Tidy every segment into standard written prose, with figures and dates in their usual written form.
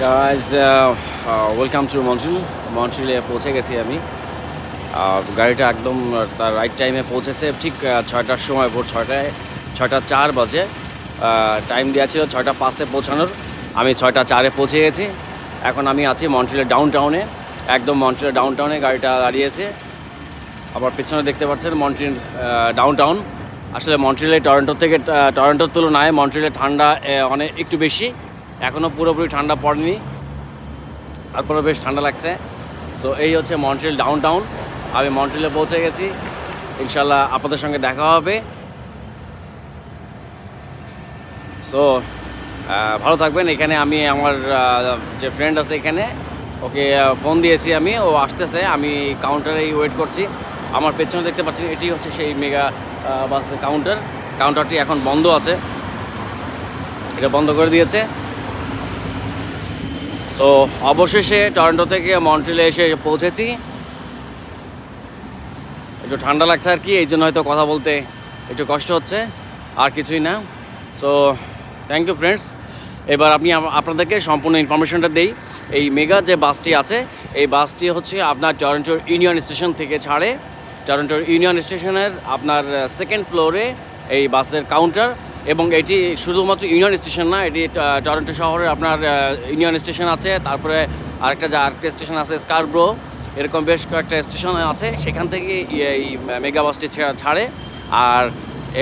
Guys welcome to Montreal. মন্ট্রিলে পৌঁছে গেছি আমি। গাড়িটা একদম তার রাইট টাইমে পৌঁছেছে, ঠিক 6টার সময়, ভোর 6:04 বাজে। টাইম দেওয়া ছিল 6:05-এ পৌঁছানোর। আমি 6:04-এ পৌঁছে গেছি। এখন আমি আছি মন্ট্রিলের ডাউন টাউনে, একদম মন্ট্রিলের ডাউন টাউনে গাড়িটা দাঁড়িয়েছে। আবার পেছনে দেখতে পাচ্ছেন মন্ট্রিল ডাউন টাউন। আসলে মন্ট্রিলে টরন্টোর তুলনায় মন্ট্রিলে ঠান্ডা অনেক একটু বেশি। এখনও পুরোপুরি ঠান্ডা পড়েনি, তারপরে বেশ ঠান্ডা লাগছে। সো এই হচ্ছে মন্ট্রিল ডাউন টাউন। আমি মন্ট্রিলে পৌঁছে গেছি, ইনশাল্লাহ আপনাদের সঙ্গে দেখা হবে। সো ভালো থাকবেন। এখানে আমি আমার যে ফ্রেন্ড আছে এখানে, ওকে ফোন দিয়েছি আমি, ও আসতেছে। আমি কাউন্টারেই ওয়েট করছি। আমার পেছনে দেখতে পাচ্ছেন এটি হচ্ছে সেই মেগা বাসের কাউন্টারটি এখন বন্ধ আছে, এটা বন্ধ করে দিয়েছে। সো অবশেষে টরন্টো থেকে মন্ট্রিলে এসে পৌঁছেছি। একটু ঠান্ডা লাগছে আর কি, এই জন্য হয়তো কথা বলতে একটু কষ্ট হচ্ছে, আর কিছুই না। So thank you friends. এবার আপনাদেরকে সম্পূর্ণ ইনফরমেশনটা দেই। এই মেগা যে বাসটি আছে, এই বাসটি হচ্ছে আপনার টরন্টোর ইউনিয়ন স্টেশন থেকে ছাড়ে। টরন্টোর ইউনিয়ন স্টেশনের আপনার সেকেন্ড ফ্লোরে এই বাসের কাউন্টার, এবং এটি শুধুমাত্র ইউনিয়ন স্টেশন না, এটি টরন্টো শহরের আপনার ইউনিয়ন স্টেশন আছে, তারপরে আরেকটা স্টেশন আছে স্কারব্রো, এরকম বেশ কয়েকটা স্টেশন আছে। সেখান থেকে এই মেগা বাসটি ছাড়ে। আর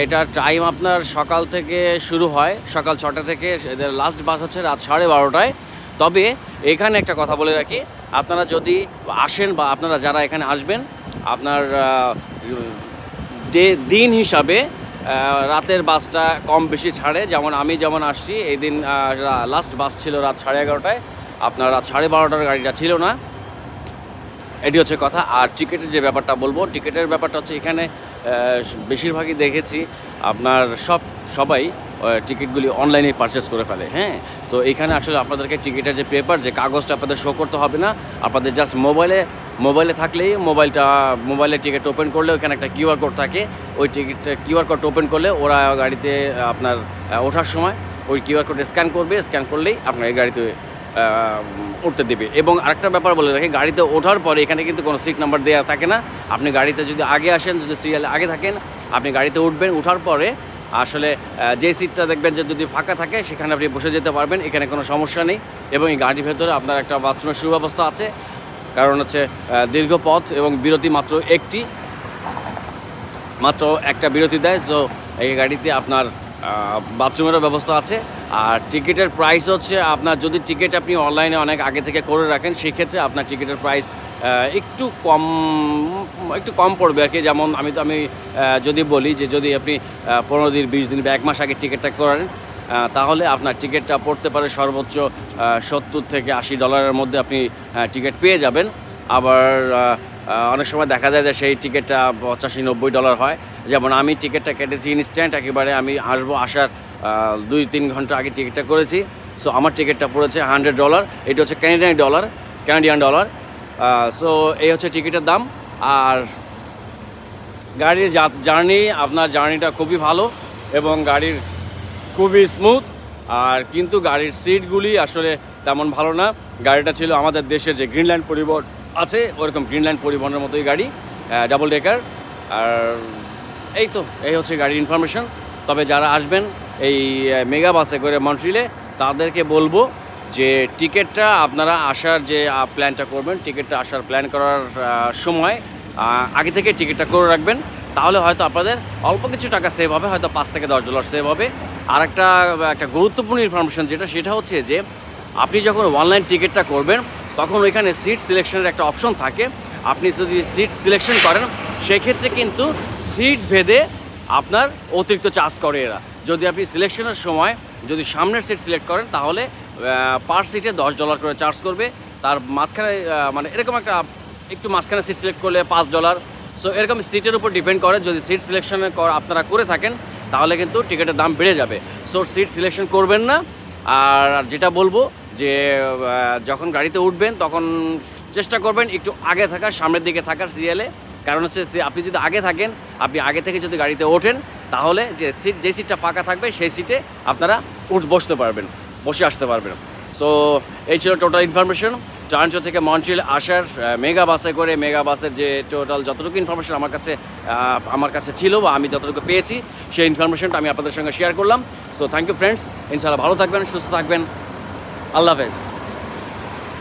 এটার টাইম আপনার সকাল থেকে শুরু হয়, সকাল 6টা থেকে। এদের লাস্ট বাস হচ্ছে রাত 12:30টায়। তবে এখানে একটা কথা বলে রাখি, আপনারা যদি আসেন বা আপনারা যারা এখানে আসবেন, আপনার দিন হিসাবে রাতের বাসটা কম বেশি ছাড়ে। যেমন আসছি এই দিন, লাস্ট বাস ছিল রাত 11:30টায়, আপনার রাত 12:30টার গাড়িটা ছিল না। এটি হচ্ছে কথা। আর টিকিটের যে ব্যাপারটা বলবো, টিকিটের ব্যাপারটা হচ্ছে এখানে বেশিরভাগই দেখেছি আপনার সবাই টিকিটগুলি অনলাইনে পারচেস করে ফেলে। হ্যাঁ, তো এখানে আসলে আপনাদেরকে টিকিটের যে পেপার, যে কাগজটা আপনাদের শো করতে হবে না। আপনাদের জাস্ট মোবাইলে থাকলেই মোবাইলে টিকিট ওপেন করলে ওখানে একটা কিউআর কোড থাকে। ওই কিউআর কোড ওপেন করলে ওরা গাড়িতে আপনার ওঠার সময় ওই কিউআর কোড স্ক্যান করলেই আপনার এই গাড়িতে উঠতে দেবে। এবং আরেকটা ব্যাপার বলে রাখি, গাড়িতে ওঠার পরে এখানে কিন্তু কোনো সিট নাম্বার দেওয়া থাকে না। আপনি গাড়িতে যদি আগে আসেন, যদি সিরিয়ালে আগে থাকেন, আপনি গাড়িতে উঠবেন। ওঠার পরে আসলে যে সিটটা দেখবেন যে যদি ফাঁকা থাকে, সেখানে আপনি বসে যেতে পারবেন, এখানে কোনো সমস্যা নেই। এবং এই গাড়ির ভেতরে আপনার একটা বাথরুমের সুব্যবস্থা আছে, কারণ হচ্ছে দীর্ঘ পথ এবং বিরতি মাত্র একটা বিরতি দেয়। সো এই গাড়িতে আপনার বাথরুমেরও ব্যবস্থা আছে। আর টিকিটের প্রাইস হচ্ছে, আপনার যদি টিকিট আপনি অনলাইনে অনেক আগে থেকে করে রাখেন, সেক্ষেত্রে আপনার টিকিটের প্রাইস একটু কম পড়বে আর কি। যেমন আমি যদি বলি যে যদি আপনি 15 দিন, 20 দিন বা 1 মাস আগে টিকিটটা করেন, তাহলে আপনার টিকিটটা পড়তে পারে সর্বোচ্চ $70 থেকে $80 মধ্যে আপনি টিকিট পেয়ে যাবেন। আবার অনেক সময় দেখা যায় যে সেই টিকিটটা $85-90 হয়। যেমন আমি টিকিটটা কেটেছি ইনস্ট্যান্ট, একেবারে আমি আসার 2-3 ঘন্টা আগে টিকিটটা করেছি। সো আমার টিকিটটা পড়েছে $100। এটা হচ্ছে ক্যানাডিয়ান ডলার। সো এই হচ্ছে টিকিটের দাম। আর গাড়ির জার্নিটা খুবই ভালো এবং গাড়ির খুবই স্মুথ। আর কিন্তু গাড়ির সিটগুলি আসলে তেমন ভালো না। গাড়িটা ছিল আমাদের দেশের যে গ্রিনল্যান্ড পরিবহন আছে, ওরকম গ্রিনল্যান্ড পরিবহনের মতোই গাড়ি, ডাবল ডেকার। আর এই হচ্ছে গাড়ির ইনফরমেশন। তবে যারা আসবেন এই মেগা বাসে করে মন্ট্রিলে, তাদেরকে বলবো যে টিকিটটা আপনারা আসার যে প্ল্যানটা করবেন, টিকিটটা আসার প্ল্যান করার সময় আগে থেকে টিকিটটা করে রাখবেন। তাহলে হয়তো আপনাদের অল্প কিছু টাকা সেভ হবে, হয়তো $5 থেকে $10 সেভ হবে। আর একটা গুরুত্বপূর্ণ ইনফরমেশন সেটা হচ্ছে যে আপনি যখন অনলাইন টিকিটটা করবেন, তখন ওইখানে সিট সিলেকশনের একটা অপশন থাকে। আপনি যদি সিট সিলেকশন করেন, সেক্ষেত্রে কিন্তু সিট ভেদে আপনার অতিরিক্ত চার্জ করে এরা। যদি আপনি সিলেকশনের সময় যদি সামনের সিট সিলেক্ট করেন, তাহলে পার সিটে $10 করে চার্জ করবে। তার মাঝখানে মানে এরকম একটু মাঝখানে সিট সিলেক্ট করলে $5। সো এরকম সিটের উপর ডিপেন্ড করে। যদি সিট সিলেকশনে আপনারা করে থাকেন, তাহলে কিন্তু টিকিটের দাম বেড়ে যাবে। সো সিট সিলেকশন করবেন না। আর যেটা বলবো যে যখন গাড়িতে উঠবেন, তখন চেষ্টা করবেন একটু আগে থাকার, সামনের দিকে থাকার সিরিয়ালে। কারণ হচ্ছে আপনি যদি আগে থাকেন, আপনি আগে থেকে যদি গাড়িতে ওঠেন, তাহলে যে সিটটা ফাঁকা থাকবে, সেই সিটে আপনারা বসে আসতে পারবেন। সো এই ছিল টোটাল ইনফরমেশন টরন্টো থেকে মন্ট্রিল আসার মেগা বাসে করে। মেগা বাসের যে টোটাল যতটুকু ইনফরমেশন আমার কাছে ছিল বা আমি যতটুকু পেয়েছি সেই ইনফরমেশনটা আমি আপনাদের সঙ্গে শেয়ার করলাম। সো থ্যাংক ইউ ফ্রেন্ডস, ইনশাআল্লাহ ভালো থাকবেন, সুস্থ থাকবেন, আল্লাহ হাফেজ।